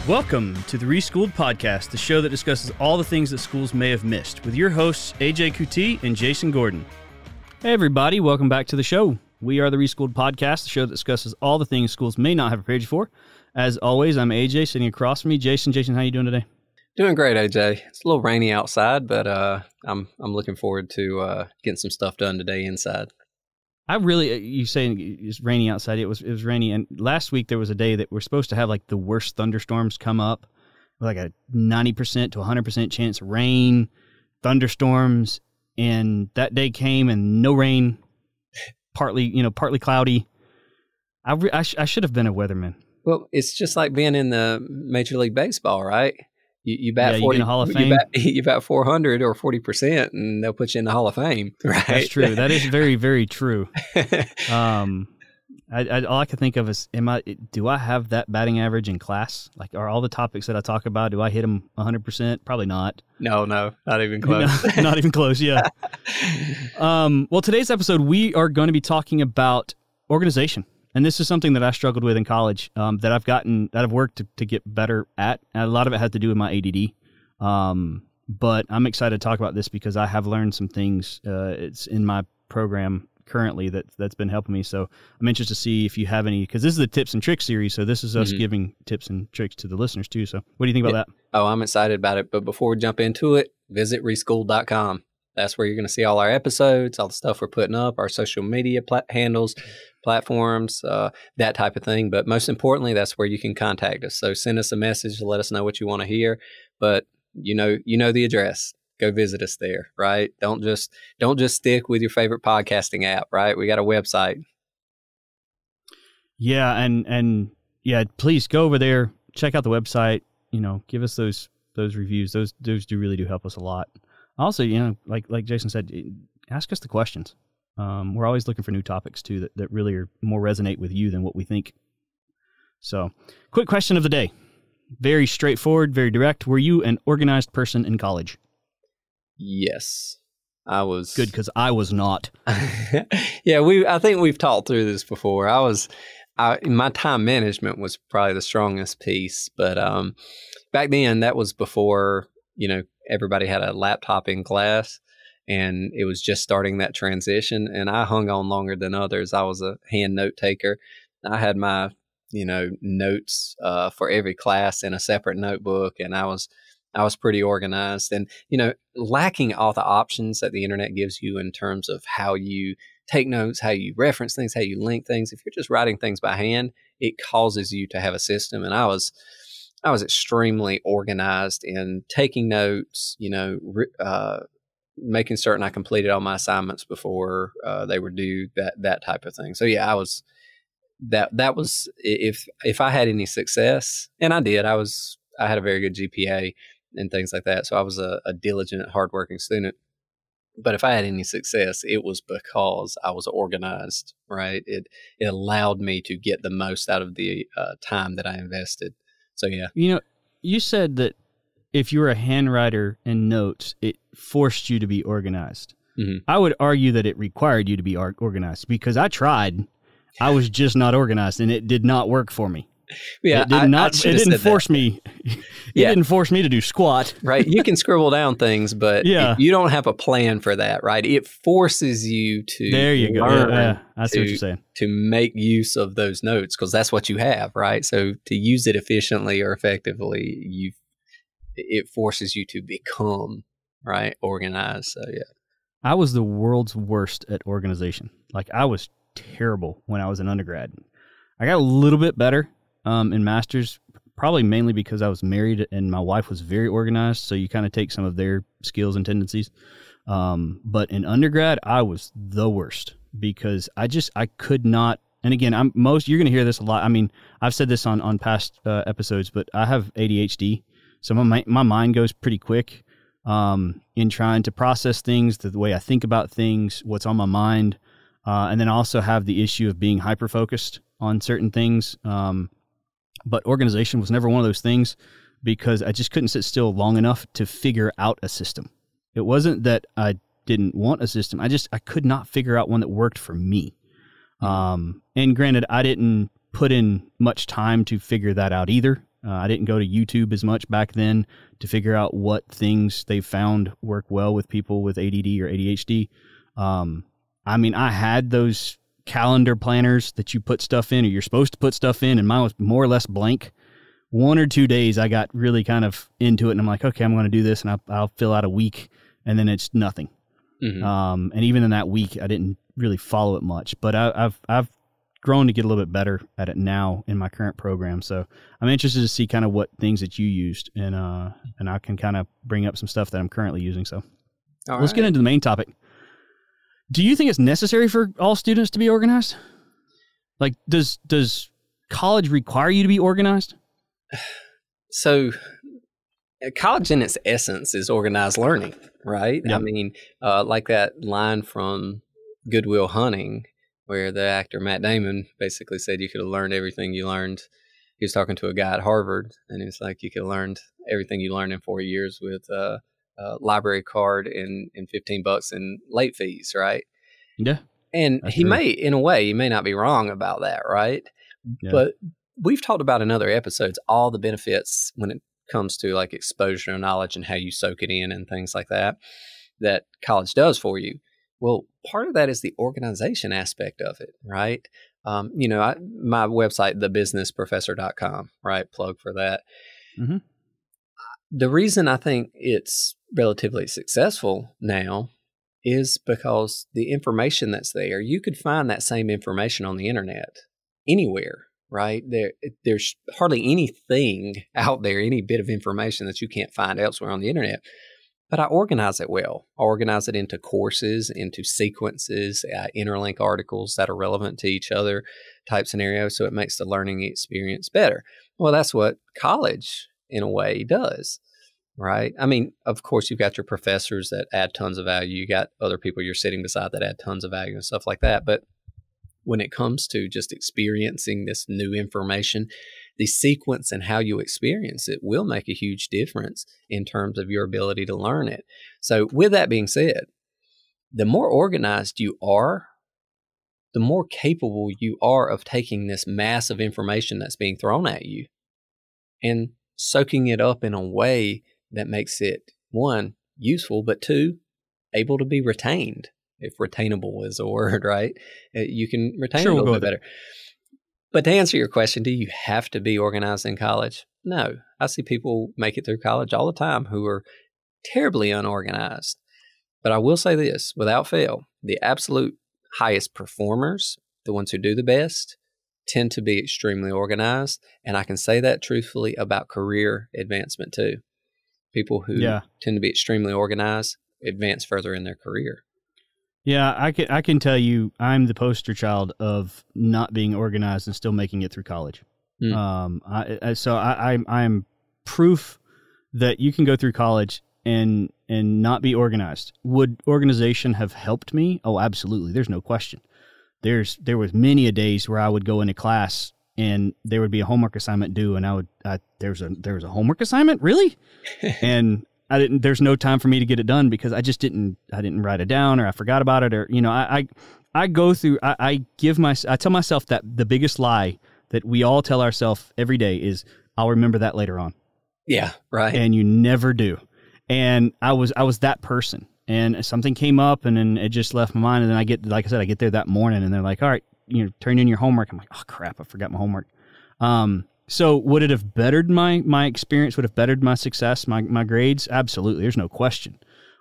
Welcome to the Reschool'd podcast, the show that discusses all the things that schools may have missed, with your hosts AJ Kuti and Jason Gordon. Hey everybody, welcome back to the show. We are the Reschool'd podcast, the show that discusses all the things schools may not have prepared you for. As always, I'm AJ, sitting across from me. Jason, how you doing today? Doing great, AJ. It's a little rainy outside, but I'm looking forward to getting some stuff done today inside. You saying it's rainy outside, it was rainy, and last week there was a day that we're supposed to have like the worst thunderstorms come up, like a 90% to 100% chance of rain, thunderstorms, and that day came and no rain, partly cloudy. I should have been a weatherman. Well, it's just like being in the Major League Baseball, right? You bat 40, you get in the Hall of Fame. You bat 400 or 40%, and they'll put you in the Hall of Fame, right? That's true. That is very, very true. All I can think of is, do I have that batting average in class? Like, are all the topics that I talk about, do I hit them 100%? Probably not. No, not even close. No, not even close, yeah. Well, today's episode, we are going to be talking about organization. And this is something that I struggled with in college, that I've worked to get better at. And a lot of it had to do with my ADD. But I'm excited to talk about this because I have learned some things. It's in my program currently that's been helping me. So I'm interested to see if you have any, because this is the tips and tricks series. So this is us giving tips and tricks to the listeners too. So what do you think about that? Oh, I'm excited about it. But before we jump into it, visit Reschool'd.com. That's where you're going to see all our episodes, all the stuff we're putting up, our social media handles, platforms, that type of thing. But most importantly, that's where you can contact us. So send us a message to let us know what you want to hear. But you know the address. Go visit us there, right? Don't just stick with your favorite podcasting app, right? We got a website. Yeah, and yeah, please go over there, check out the website. Give us those reviews. Those do really help us a lot. Also, like Jason said, ask us the questions. We're always looking for new topics, too, that really are more resonate with you than what we think. So, quick question of the day. Very straightforward, very direct. Were you an organized person in college? Yes, I was. Good, because I was not. Yeah, I think we've talked through this before. My time management was probably the strongest piece. But back then, that was before, everybody had a laptop in class, and it was just starting that transition. And I hung on longer than others. I was a hand note taker. I had my, notes for every class in a separate notebook, and I was pretty organized. And, lacking all the options that the internet gives you in terms of how you take notes, how you reference things, how you link things. If you're just writing things by hand, it causes you to have a system. And I was extremely organized in taking notes, making certain I completed all my assignments before they were due, that type of thing. So yeah, that was, if I had any success, and I did, I had a very good GPA and things like that. So I was a diligent, hardworking student. But if I had any success, it was because I was organized, right? It allowed me to get the most out of the time that I invested. So, yeah. You said that if you were a handwriter in notes, it forced you to be organized. Mm-hmm. I would argue that it required you to be organized because I tried. I was just not organized, and it did not work for me. Yeah, it didn't force me. It didn't force me to do squat. Right. You can scribble down things, but you don't have a plan for that, right? It forces you to there you go. Yeah. I see what you're saying. To make use of those notes because that's what you have, right? So to use it efficiently or effectively, it forces you to become organized. So yeah. I was the world's worst at organization. Like I was terrible when I was an undergrad. I got a little bit better in master's, probably mainly because I was married and my wife was very organized. So you kind of take some of their skills and tendencies. But in undergrad, I was the worst because I could not. And again, you're going to hear this a lot. I mean, I've said this on past episodes, but I have ADHD. So my mind goes pretty quick in trying to process things, the way I think about things, what's on my mind. And then I also have the issue of being hyper-focused on certain things. But organization was never one of those things because I just couldn't sit still long enough to figure out a system. It wasn't that I didn't want a system. I could not figure out one that worked for me. And granted, I didn't put in much time to figure that out either. I didn't go to YouTube as much back then to figure out what things they found work well with people with ADD or ADHD. I mean, I had those calendar planners that you put stuff in, or you're supposed to put stuff in, and mine was more or less blank. 1 or 2 days, I got really kind of into it, and I'm like, okay, I'm going to do this, and I'll fill out a week, and then it's nothing. And even in that week, I didn't really follow it much, but I've grown to get a little bit better at it now in my current program. So I'm interested to see kind of what things that you used, and I can kind of bring up some stuff that I'm currently using. So let's get into the main topic. Do you think it's necessary for all students to be organized? Like, does college require you to be organized? So college in its essence is organized learning, right? Yep. I mean, like that line from Good Will Hunting, where the actor Matt Damon basically said you could have learned everything you learned. He was talking to a guy at Harvard, and he was like, you could have learned everything you learned in 4 years with a library card and $15 in late fees, right? Yeah. And he true. may, in a way, he may not be wrong about that, right? Yeah. But we've talked about in other episodes all the benefits when it comes to like exposure to knowledge and how you soak it in and things like that college does for you. Well, part of that is the organization aspect of it, right? My website, thebusinessprofessor.com, right? Plug for that. Mm-hmm. The reason I think it's relatively successful now is because the information that's there, you could find that same information on the internet anywhere, right? There's hardly anything out there, any bit of information that you can't find elsewhere on the internet. But I organize it well. I organize it into courses, into sequences, interlink articles that are relevant to each other type scenarios, so it makes the learning experience better. Well, that's what college, in a way, does, right? I mean, of course, you've got your professors that add tons of value. You got other people you're sitting beside that add tons of value and stuff like that. But when it comes to just experiencing this new information, the sequence and how you experience it will make a huge difference in terms of your ability to learn it. So with that being said, the more organized you are, the more capable you are of taking this mass of information that's being thrown at you and soaking it up in a way that makes it, one, useful, but two, able to be retained. If retainable is a word, right? You can retain it a little bit better. But to answer your question, do you have to be organized in college? No. I see people make it through college all the time who are terribly unorganized. But I will say this, without fail, the absolute highest performers, the ones who do the best, tend to be extremely organized. And I can say that truthfully about career advancement too. People who tend to be extremely organized advance further in their career. Yeah, I can tell you I'm the poster child of not being organized and still making it through college. I'm proof that you can go through college and not be organized. Would organization have helped me? Oh, absolutely. There's no question. There was many a days where I would go into class and there would be a homework assignment due, and there was a homework assignment, really? And there's no time for me to get it done because I didn't write it down, or I forgot about it, or, I tell myself that the biggest lie that we all tell ourselves every day is I'll remember that later on. Yeah. Right. And you never do. And I was that person, and something came up and then it just left my mind. And then I get there that morning and they're like, all right, turn in your homework. I'm like, oh crap, I forgot my homework. So would it have bettered my experience? Would have bettered my success, my grades? Absolutely. There's no question.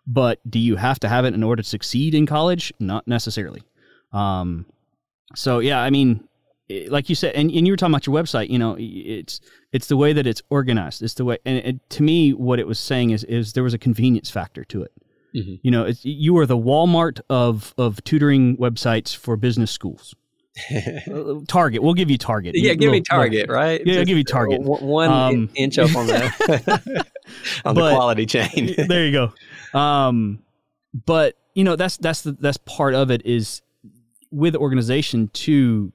But do you have to have it in order to succeed in college? Not necessarily. So yeah, I mean, like you said, and you were talking about your website, it's the way that it's organized. It's the way, and to me, what it was saying is there was a convenience factor to it. Mm-hmm. You are the Walmart of tutoring websites for business schools. Target. We'll give you Target. Yeah, give me Target, right? Yeah, I'll give you Target. One inch up on that on the quality chain. There you go. But that's part of it is with organization too.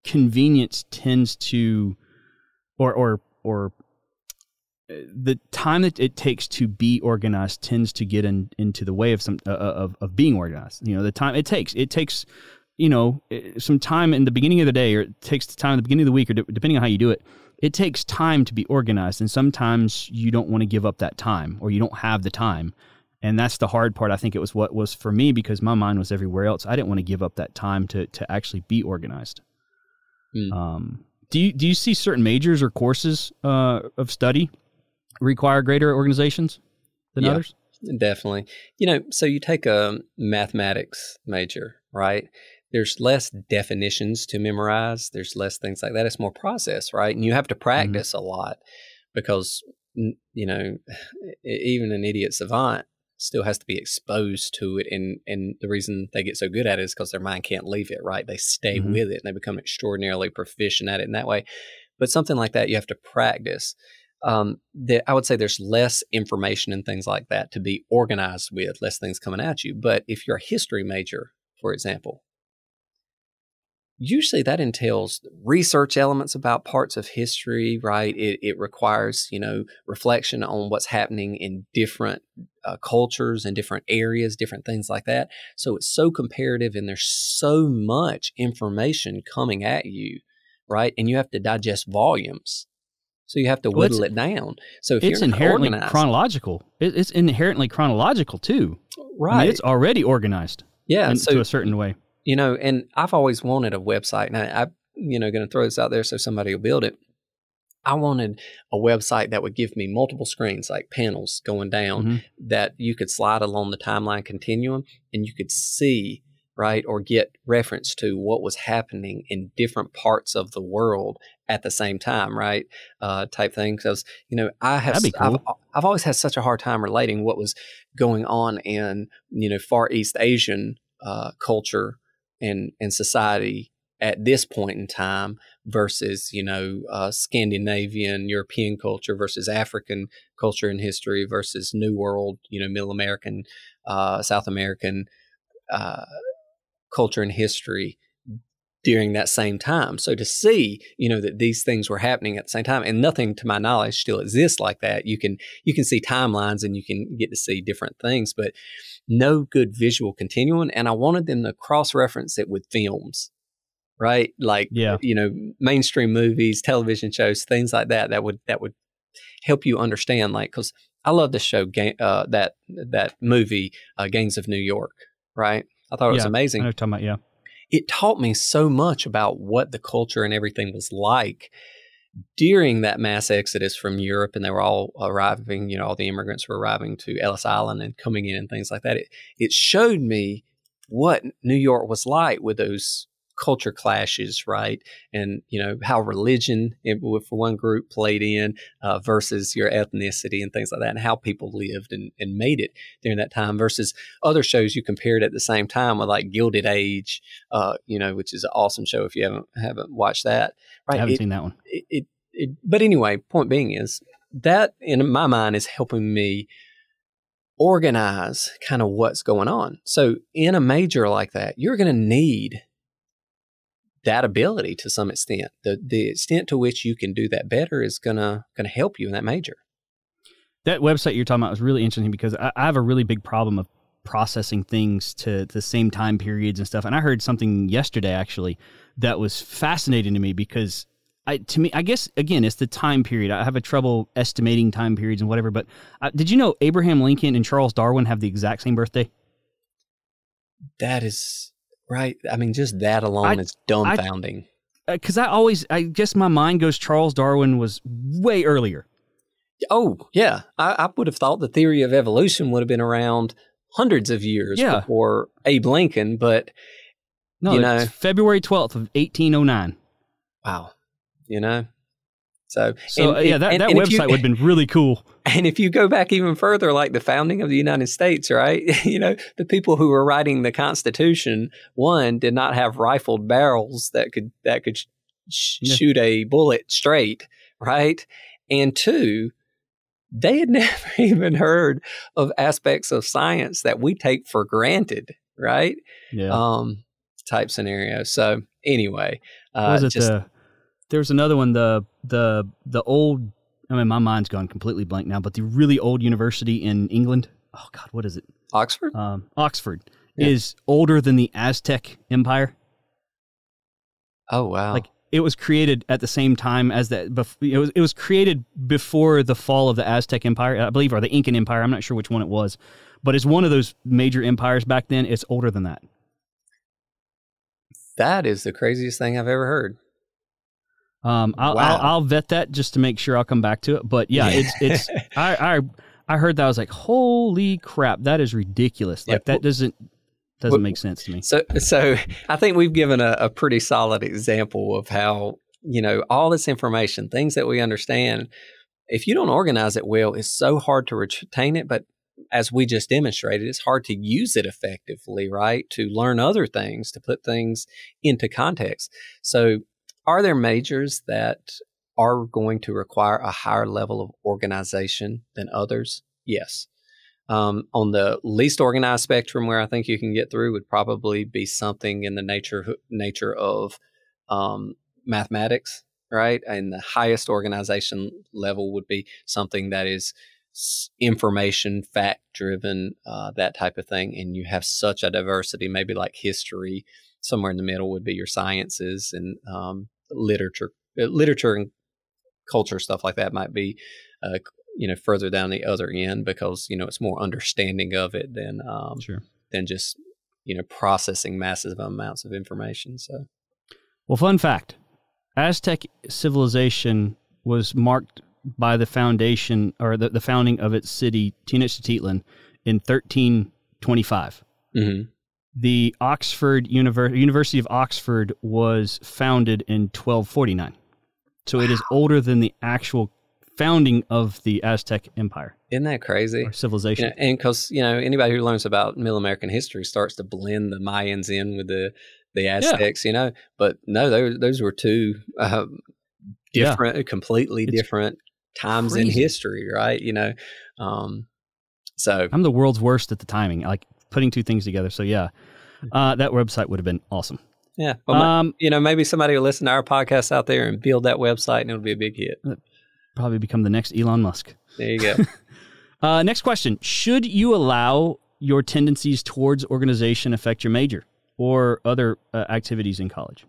Convenience tends to, or the time that it takes to be organized tends to get into the way of some of being organized. The time it takes. Some time in the beginning of the day, or it takes time at the beginning of the week, or depending on how you do it, it takes time to be organized, and sometimes you don't want to give up that time, or you don't have the time. And that's the hard part. I think it was what was for me, because my mind was everywhere else. I didn't want to give up that time to actually be organized. Do you see certain majors or courses of study require greater organizations than others? Definitely. So you take a mathematics major, right? There's less definitions to memorize. There's less things like that. It's more process, right? And you have to practice a lot because, even an idiot savant still has to be exposed to it. And the reason they get so good at it is because their mind can't leave it, right? They stay with it and they become extraordinarily proficient at it in that way. But something like that, you have to practice. I would say there's less information and things like that to be organized with, less things coming at you. But if you're a history major, for example, usually that entails research elements about parts of history, right? It requires, reflection on what's happening in different cultures and different areas, different things like that. So it's so comparative and there's so much information coming at you, right? And you have to digest volumes. So you have to whittle it down. So if it's you're inherently organized, chronological. It's inherently chronological too. Right. I mean, it's already organized. Yeah. To a certain way. And I've always wanted a website, and I'm going to throw this out there so somebody will build it. I wanted a website that would give me multiple screens, like panels going down, that you could slide along the timeline continuum, and you could see, right, or get reference to what was happening in different parts of the world at the same time, right, type thing. Because That'd be cool. I've always had such a hard time relating what was going on in Far East Asian culture and society at this point in time versus, Scandinavian, European culture versus African culture and history versus New World, Middle American, South American culture and history during that same time. So to see, that these things were happening at the same time, and nothing to my knowledge still exists like that. You can see timelines and you can get to see different things, but no good visual continuum. And I wanted them to cross-reference it with films, right? Like, mainstream movies, television shows, things like that, that would help you understand, like, because I love the show, that movie, Gangs of New York, right? I thought it was amazing. I know what you're talking about, It taught me so much about what the culture and everything was like during that mass exodus from Europe, and they were all arriving, all the immigrants were arriving to Ellis Island and coming in and things like that. It showed me what New York was like with those culture clashes, right? And, how religion for one group played in versus your ethnicity and things like that, and how people lived and made it during that time versus other shows you compared at the same time with, like, Gilded Age, which is an awesome show if you haven't watched that. Right? I haven't seen that one. But anyway, point being is that in my mind is helping me organize kind of what's going on. So in a major like that, you're going to need that ability to some extent. The extent to which you can do that better is gonna help you in that major. That website you're talking about was really interesting because I have a really big problem of processing things to the same time periods and stuff. And I heard something yesterday actually that was fascinating to me because I guess again it's the time period. I have a trouble estimating time periods and whatever. But did you know Abraham Lincoln and Charles Darwin have the exact same birthday? That is right. I mean, just that alone is dumbfounding. Because I guess my mind goes Charles Darwin was way earlier. Oh, yeah. I would have thought the theory of evolution would have been around hundreds of years before Abe Lincoln, but, no, it's February 12th of 1809. Wow. That website would have been really cool. And if you go back even further, like the founding of the United States, right? The people who were writing the Constitution, one, did not have rifled barrels that could shoot a bullet straight, right? And two, they had never even heard of aspects of science that we take for granted, right? Yeah. Type scenario. So anyway, there was another one, the old, I mean, my mind's gone completely blank now, but the really old university in England, oh God, what is it? Oxford? Oxford is older than the Aztec Empire. Oh, wow. Like, it was created at the same time as that. It was created before the fall of the Aztec Empire, I believe, or the Incan Empire. I'm not sure which one it was, but it's one of those major empires back then. It's older than that. That is the craziest thing I've ever heard. Wow. I'll vet that just to make sure. I'll come back to it. But yeah, it's I heard that. I was like, holy crap, that is ridiculous. Like that doesn't make sense to me. So I think we've given a pretty solid example of how, all this information, things that we understand, if you don't organize it well, it's so hard to retain it. But as we just demonstrated, it's hard to use it effectively, right? To learn other things, to put things into context. So are there majors that are going to require a higher level of organization than others? Yes. On the least organized spectrum, where I think you can get through, would probably be something in the nature of mathematics, right? And the highest organization level would be something that is information, fact-driven, that type of thing. And you have such a diversity, maybe like history. Somewhere in the middle would be your sciences, and literature and culture, stuff like that might be further down the other end, because it's more understanding of it than just processing massive amounts of information. So, well, fun fact: Aztec civilization was marked by the foundation, or the founding of its city, Tenochtitlan, in 1325. Mm-hmm. The University of Oxford was founded in 1249. So it is older than the actual founding of the Aztec Empire. Isn't that crazy? Or civilization. And because, anybody who learns about Middle American history starts to blend the Mayans in with the Aztecs, But no, those were two completely different times in history, right? So I'm the world's worst at the timing, like putting two things together. So yeah, that website would have been awesome. Yeah. Well, maybe somebody will listen to our podcast out there and build that website, and it'll be a big hit. Probably become the next Elon Musk. There you go. Next question. Should you allow your tendencies towards organization affect your major or other activities in college?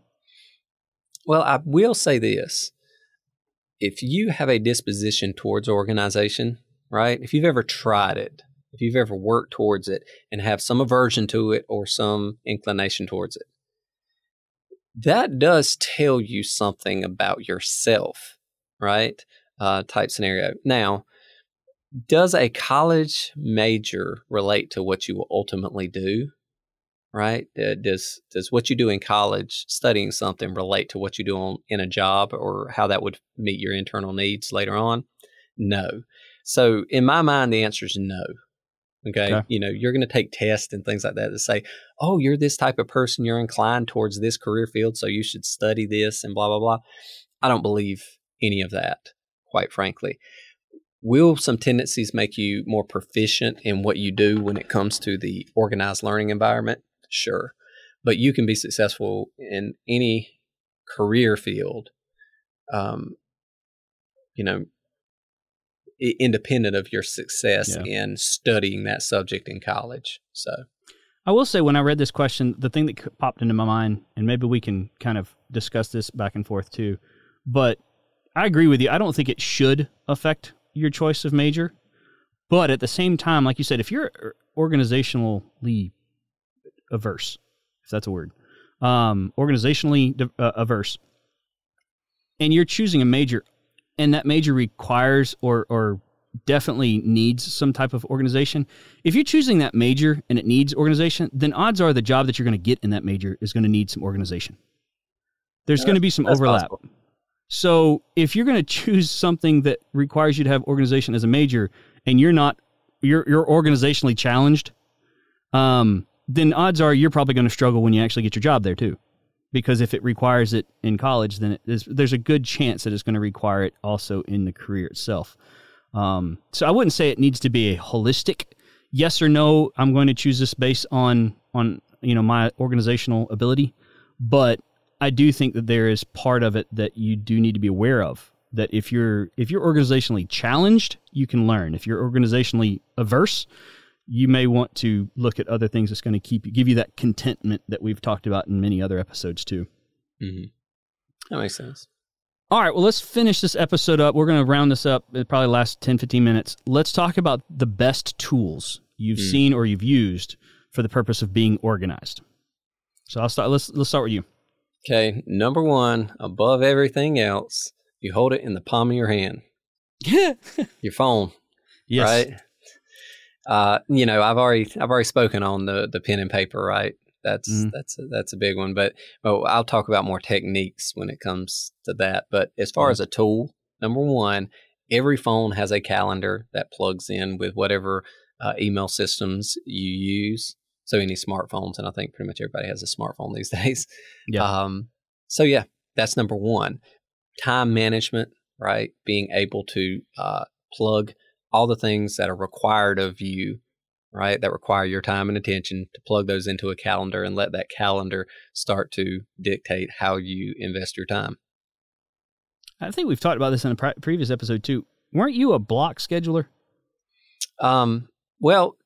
Well, I will say this. If you have a disposition towards organization, right? If you've ever tried it, if you've ever worked towards it and have some aversion to it or some inclination towards it, that does tell you something about yourself, right? Type scenario. Now, does a college major relate to what you will ultimately do, right? Does what you do in college, studying something, relate to what you do in a job, or how that would meet your internal needs later on? No. So in my mind, the answer is no. Okay. You're going to take tests and things like that to say, oh, you're this type of person, you're inclined towards this career field, so you should study this and blah, blah, blah. I don't believe any of that, quite frankly. Will some tendencies make you more proficient in what you do when it comes to the organized learning environment? Sure. But you can be successful in any career field, independent of your success in studying that subject in college. So I will say, when I read this question, the thing that popped into my mind, and maybe we can kind of discuss this back and forth too, but I agree with you. I don't think it should affect your choice of major. But at the same time, like you said, if you're organizationally averse, if that's a word, organizationally averse, and you're choosing a major, and that major requires or definitely needs some type of organization, if you're choosing that major and it needs organization, then odds are the job that you're going to get in that major is going to need some organization. There's going to be some overlap. Possible. So if you're going to choose something that requires you to have organization as a major, and you're organizationally challenged, then odds are you're probably going to struggle when you actually get your job there too. Because if it requires it in college, then there's a good chance that it's going to require it also in the career itself. So I wouldn't say it needs to be a holistic yes or no. I'm going to choose this based on my organizational ability, but I do think that there is part of it that you do need to be aware of. That if you're organizationally challenged, you can learn. If you're organizationally averse, you may want to look at other things that's going to give you that contentment that we've talked about in many other episodes too. Mm-hmm. That makes sense. All right, well, let's finish this episode up. We're going to round this up. It probably lasts 10, 15 minutes. Let's talk about the best tools you've seen or you've used for the purpose of being organized. So I'll start. Let's start with you. Okay, number one, above everything else, you hold it in the palm of your hand. Your phone. Yes. Right? I've already spoken on the pen and paper, right? That's a big one. But I'll talk about more techniques when it comes to that. But as far as a tool, number one, every phone has a calendar that plugs in with whatever email systems you use. So any smartphones, and I think pretty much everybody has a smartphone these days. Yeah. That's number one. Time management, right? Being able to plug all the things that are required of you, right? That require your time and attention, to plug those into a calendar and let that calendar start to dictate how you invest your time. I think we've talked about this in a previous episode too. Weren't you a block scheduler? Well,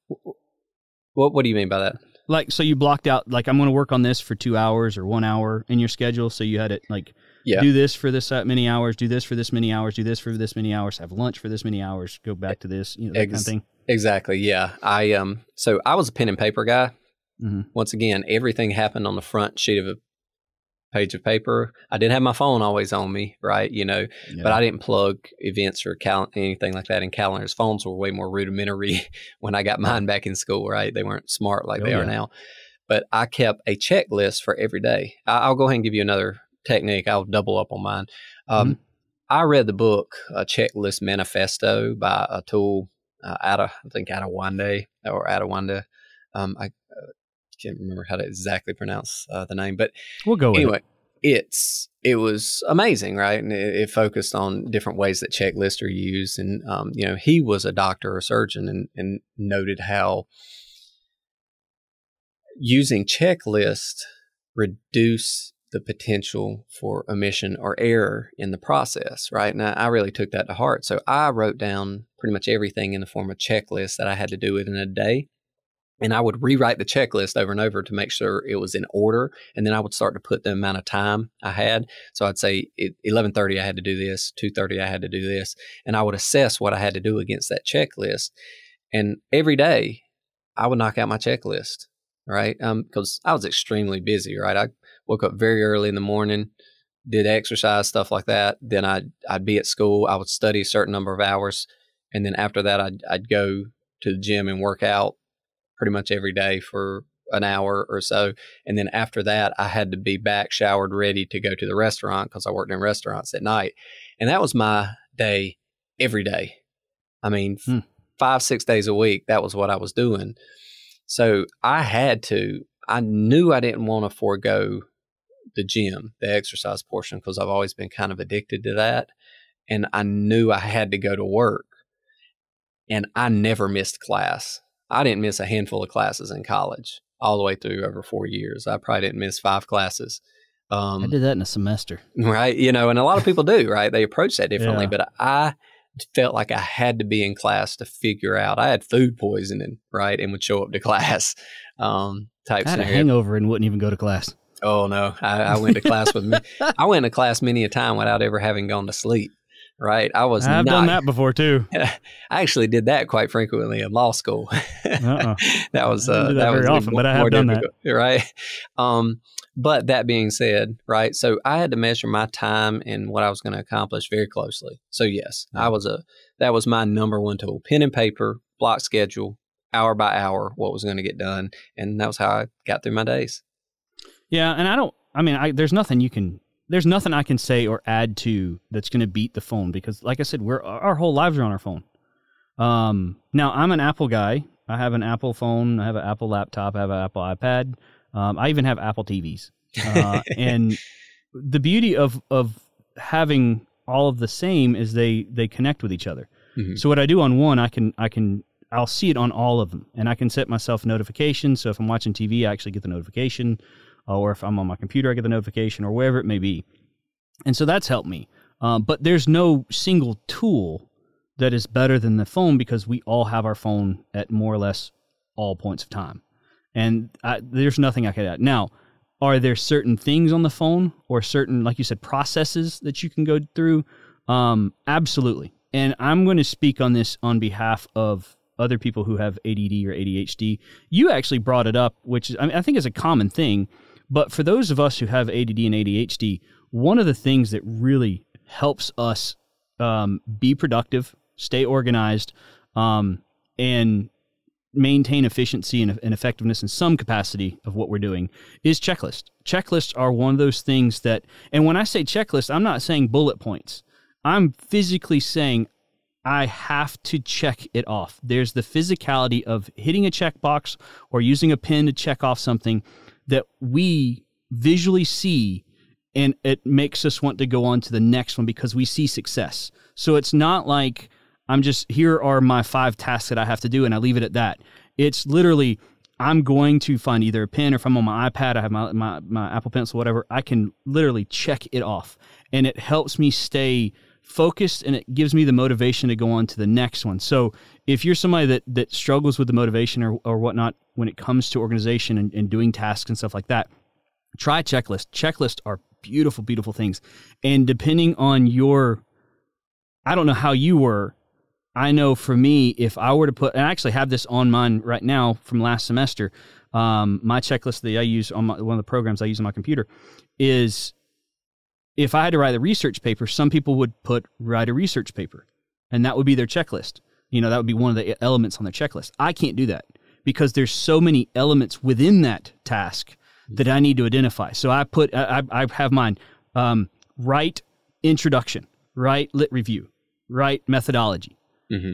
what do you mean by that? Like, so you blocked out, like, I'm going to work on this for 2 hours or 1 hour in your schedule. So you had it like, do this for this many hours, do this for this many hours, do this for this many hours, have lunch for this many hours, go back to this, that kind of thing. Exactly. Yeah. So I was a pen and paper guy. Mm-hmm. Once again, everything happened on the front sheet of a page of paper. I did have my phone always on me, right? But I didn't plug events or anything like that in calendars. Phones were way more rudimentary when I got mine back in school, right? They weren't smart like they are now. But I kept a checklist for every day. I'll go ahead and give you another technique. I'll double up on mine. I read the book, Checklist Manifesto by Atul Adewande. I can't remember how to exactly pronounce the name, but we'll go with anyway. It was amazing, right? And it focused on different ways that checklists are used, and he was a doctor or surgeon, and noted how using checklists reduce the potential for omission or error in the process, right? And I really took that to heart. So I wrote down pretty much everything in the form of checklists that I had to do within a day. And I would rewrite the checklist over and over to make sure it was in order. And then I would start to put the amount of time I had. So I'd say at 11:30 I had to do this, 2:30 I had to do this. And I would assess what I had to do against that checklist. And every day I would knock out my checklist, right? Because I was extremely busy, right? I woke up very early in the morning, did exercise, stuff like that. Then I'd be at school. I would study a certain number of hours. And then after that, I'd go to the gym and work out pretty much every day for an hour or so. And then after that, I had to be back, showered, ready to go to the restaurant because I worked in restaurants at night. And that was my day every day. I mean, 5-6 days a week, that was what I was doing. So I knew I didn't want to forego the gym, the exercise portion, because I've always been kind of addicted to that. And I knew I had to go to work. And I never missed class. I didn't miss a handful of classes in college all the way through over 4 years. I probably didn't miss 5 classes. I did that in a semester. Right. And a lot of people do, right? They approach that differently. Yeah. But I felt like I had to be in class to figure out. I had food poisoning, right? And would show up to class type I had scenario. a hangover and wouldn't even go to class. Oh, no. I went to class I went to class many a time without ever having gone to sleep. Right. I've done that before too. I actually did that quite frequently in law school. That was very often, but I have done difficult, that. Right. But that being said, right. So I had to measure my time and what I was going to accomplish very closely. So yes, that was my number one tool: pen and paper, block schedule, hour by hour, what was going to get done. And that was how I got through my days. Yeah. And there's nothing I can say or add to that's going to beat the phone because, like I said, our whole lives are on our phone. Now, I'm an Apple guy. I have an Apple phone. I have an Apple laptop. I have an Apple iPad. I even have Apple TVs. And the beauty of having all of the same is they connect with each other. Mm-hmm. So what I do on one, I'll see it on all of them, and I can set myself notifications. So if I'm watching TV, I actually get the notification. Or if I'm on my computer, I get the notification, or wherever it may be. And so that's helped me. But there's no single tool that is better than the phone because we all have our phone at more or less all points of time. And there's nothing I could add. Now, Are there certain things on the phone or certain, like you said, processes that you can go through? Absolutely. And I'm going to speak on this on behalf of other people who have ADD or ADHD. You actually brought it up, which is, I think is a common thing. But for those of us who have ADD and ADHD, one of the things that really helps us be productive, stay organized, and maintain efficiency and effectiveness in some capacity of what we're doing is checklists. Checklists are one of those things that, and when I say checklist, I'm not saying bullet points. I'm physically saying I have to check it off. There's the physicality of hitting a checkbox or using a pen to check off something that we visually see, and it makes us want to go on to the next one because we see success. So it's not like I'm just, here are my 5 tasks that I have to do, and I leave it at that. It's literally, I'm going to find either a pen, or if I'm on my iPad, I have my Apple Pencil, whatever, I can literally check it off. And it helps me stay focused, and it gives me the motivation to go on to the next one. So if you're somebody that struggles with the motivation or whatnot when it comes to organization and doing tasks and stuff like that, try checklists. Checklists are beautiful, beautiful things. And depending on I don't know how you were, I know for me, if I were to put, and I actually have this on mine right now from last semester, my checklist that I use on one of the programs I use on my computer is, if I had to write a research paper, some people would write a research paper, and that would be their checklist. That would be one of the elements on their checklist. I can't do that because there's so many elements within that task that I need to identify. So I have mine, write introduction, write lit review, write methodology,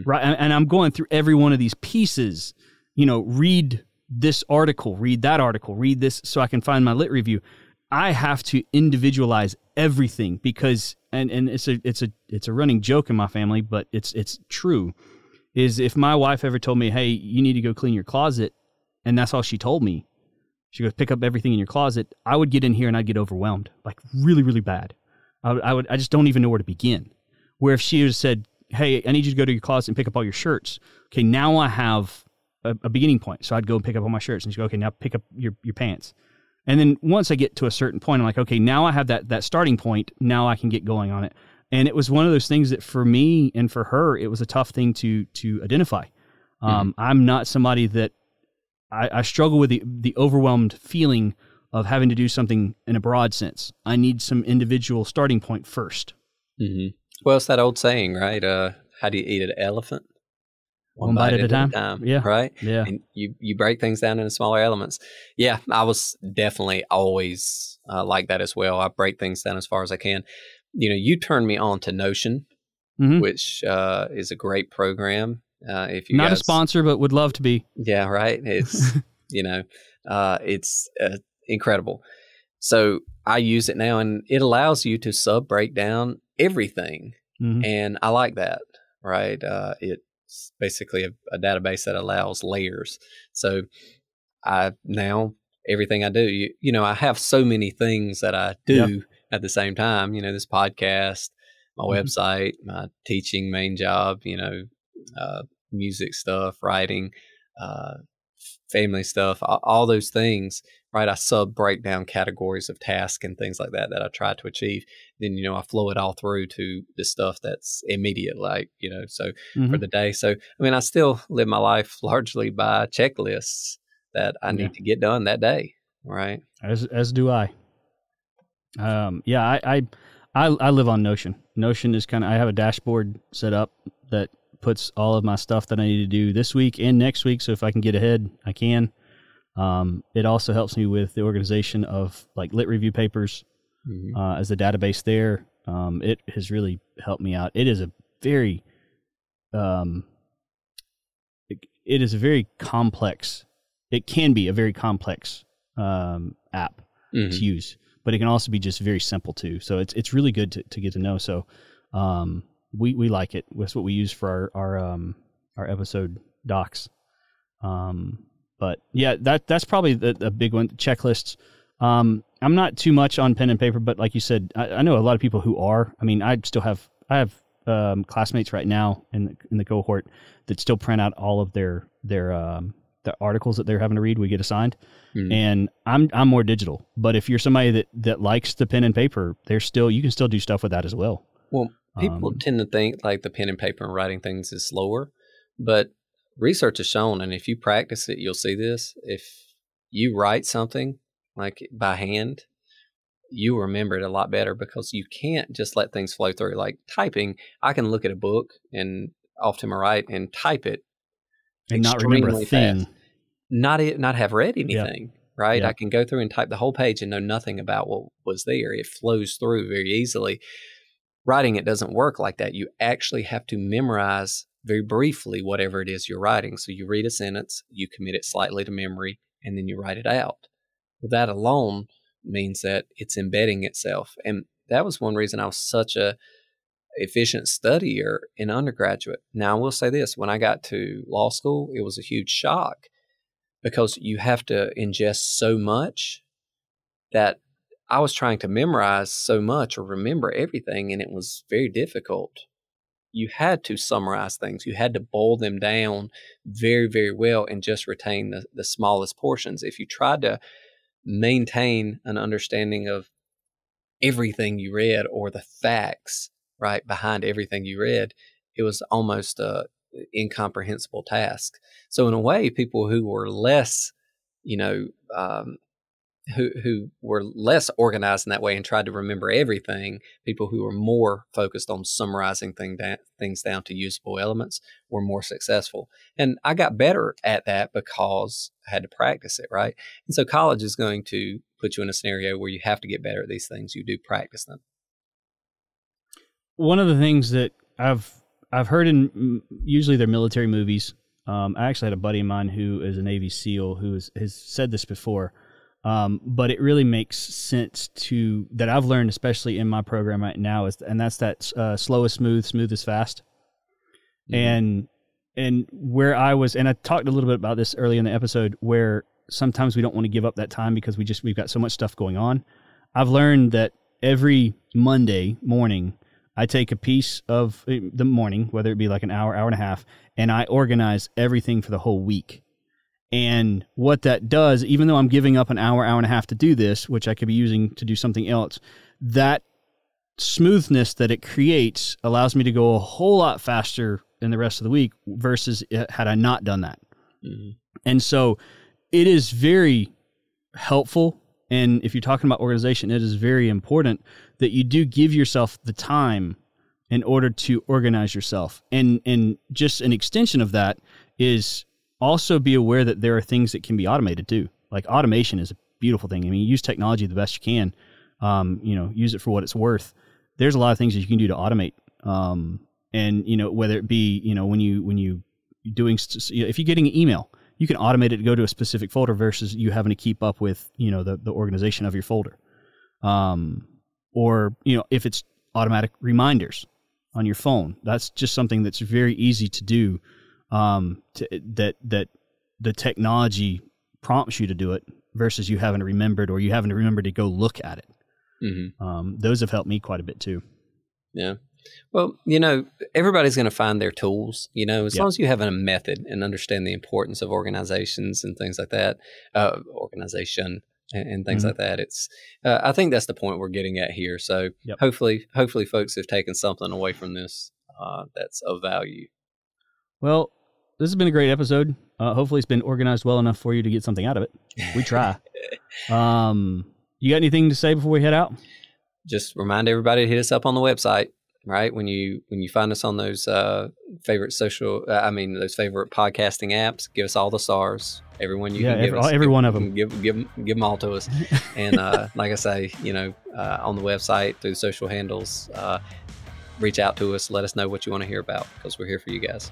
right? And I'm going through every one of these pieces, read this article, read that article, read this, so I can find my lit review. I have to individualize everything because, and it's a running joke in my family, but it's true, is if my wife ever told me, hey, you need to go clean your closet, and that's all she told me, she goes, pick up everything in your closet, I would get in here and I'd get overwhelmed, like really, really bad. I just don't even know where to begin. Where if she had said, hey, I need you to go to your closet and pick up all your shirts. Okay, now I have a beginning point. So I'd go and pick up all my shirts, and she'd go, okay, now pick up your pants. And then once I get to a certain point, I'm like, okay, now I have that starting point. Now I can get going on it. And it was one of those things that for me and for her, it was a tough thing to identify. I'm not somebody that I struggle with the overwhelmed feeling of having to do something in a broad sense. I need some individual starting point first. Well, it's that old saying, right? How do you eat an elephant? One bite at a time. Yeah. Right? Yeah. And you break things down into smaller elements. Yeah, I was definitely always like that as well. I break things down as far as I can. You turned me on to Notion, which is a great program. If you Not guys, a sponsor, but would love to be. Yeah, right. It's, it's incredible. So I use it now, and it allows you to break down everything. And I like that, right? It's basically a database that allows layers. So everything I do, I have so many things that I do at the same time, this podcast, my website, my teaching main job, music stuff, writing, family stuff, all those things, right? I break down categories of tasks and things like that I try to achieve. Then, I flow it all through to the stuff that's immediate, like, so for the day. So, I still live my life largely by checklists that I need to get done that day, right? As do I. I live on Notion. Notion is I have a dashboard set up that puts all of my stuff that I need to do this week and next week. So if I can get ahead, I can. It also helps me with the organization of like lit review papers as a database there. It has really helped me out. It is a very, complex. It can be a very complex app to use, but it can also be just very simple too. So it's really good to get to know. So we like it. That's what we use for our episode docs. But yeah, that's probably a big one. Checklists. I'm not too much on pen and paper, but like you said, I know a lot of people who are. I have classmates right now in the cohort that still print out all of their the articles that they're having to read, we get assigned. And I'm more digital. But if you're somebody that likes the pen and paper, you can still do stuff with that as well. Well, people tend to think like the pen and paper and writing things is slower, but research has shown, and if you practice it, you'll see this. If you write something like by hand, you remember it a lot better because you can't just let things flow through. Like typing, I can look at a book and off to my right and type it and not remember a thing. Fast. Not have read anything, right? I can go through and type the whole page and know nothing about what was there. It flows through very easily. Writing, it doesn't work like that. You actually have to memorize very briefly whatever it is you're writing. So you read a sentence, you commit it slightly to memory, and then you write it out. Well, that alone means that it's embedding itself. And that was one reason I was such a efficient studier in undergraduate. Now, I will say this. When I got to law school, it was a huge shock because you have to ingest so much that I was trying to memorize so much or remember everything, and it was very difficult. You had to summarize things. You had to boil them down very, very well and just retain the smallest portions. If you tried to maintain an understanding of everything you read or the facts right behind everything you read, it was almost a incomprehensible task. So in a way, people who were less, who were less organized in that way and tried to remember everything, people who were more focused on summarizing things down to usable elements were more successful. And I got better at that because I had to practice it, right? And so college is going to put you in a scenario where you have to get better at these things. You do practice them. One of the things that I've heard in usually they're military movies. I actually had a buddy of mine who is a Navy SEAL who has said this before. But it really makes sense that I've learned, especially in my program right now, that's slow is smooth is fast. Mm-hmm. And where I was, and I talked a little bit about this early in the episode, where sometimes we don't want to give up that time because we've got so much stuff going on. I've learned that every Monday morning, I take a piece of the morning, whether it be like an hour and a half, and I organize everything for the whole week. And what that does, even though I'm giving up an hour and a half to do this, which I could be using to do something else, that smoothness that it creates allows me to go a whole lot faster in the rest of the week versus had I not done that. Mm-hmm. And so it is very helpful. And if you're talking about organization, it is very important that you do give yourself the time in order to organize yourself. And just an extension of that is also be aware that there are things that can be automated too. Like automation is a beautiful thing. I mean, use technology the best you can. Use it for what it's worth. There's a lot of things that you can do to automate. Whether it be, when you doing, if you're getting an email, you can automate it to go to a specific folder versus you having to keep up with, the organization of your folder. If it's automatic reminders on your phone, that's just something that's very easy to do. That the technology prompts you to do it versus you having to remember it or you having to remember to go look at it. Mm-hmm. Those have helped me quite a bit too. Yeah. Well, everybody's going to find their tools, as long as you have a method and understand the importance of organizations and things like that, organization and things like that. It's, I think that's the point we're getting at here. So hopefully folks have taken something away from this, that's of value. Well, this has been a great episode. Hopefully it's been organized well enough for you to get something out of it. We try. You got anything to say before we head out? Just remind everybody to hit us up on the website, right? When you find us on those favorite those favorite podcasting apps, give us all the stars. Everyone you can give us. Every one of them. Give them all to us. And like I say, on the website, through the social handles, reach out to us. Let us know what you want to hear about because we're here for you guys.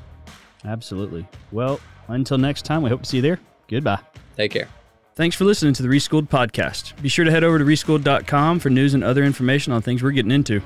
Absolutely. Well, until next time, we hope to see you there. Goodbye. Take care. Thanks for listening to the Reschool'd podcast. Be sure to head over to reschool'd.com for news and other information on things we're getting into.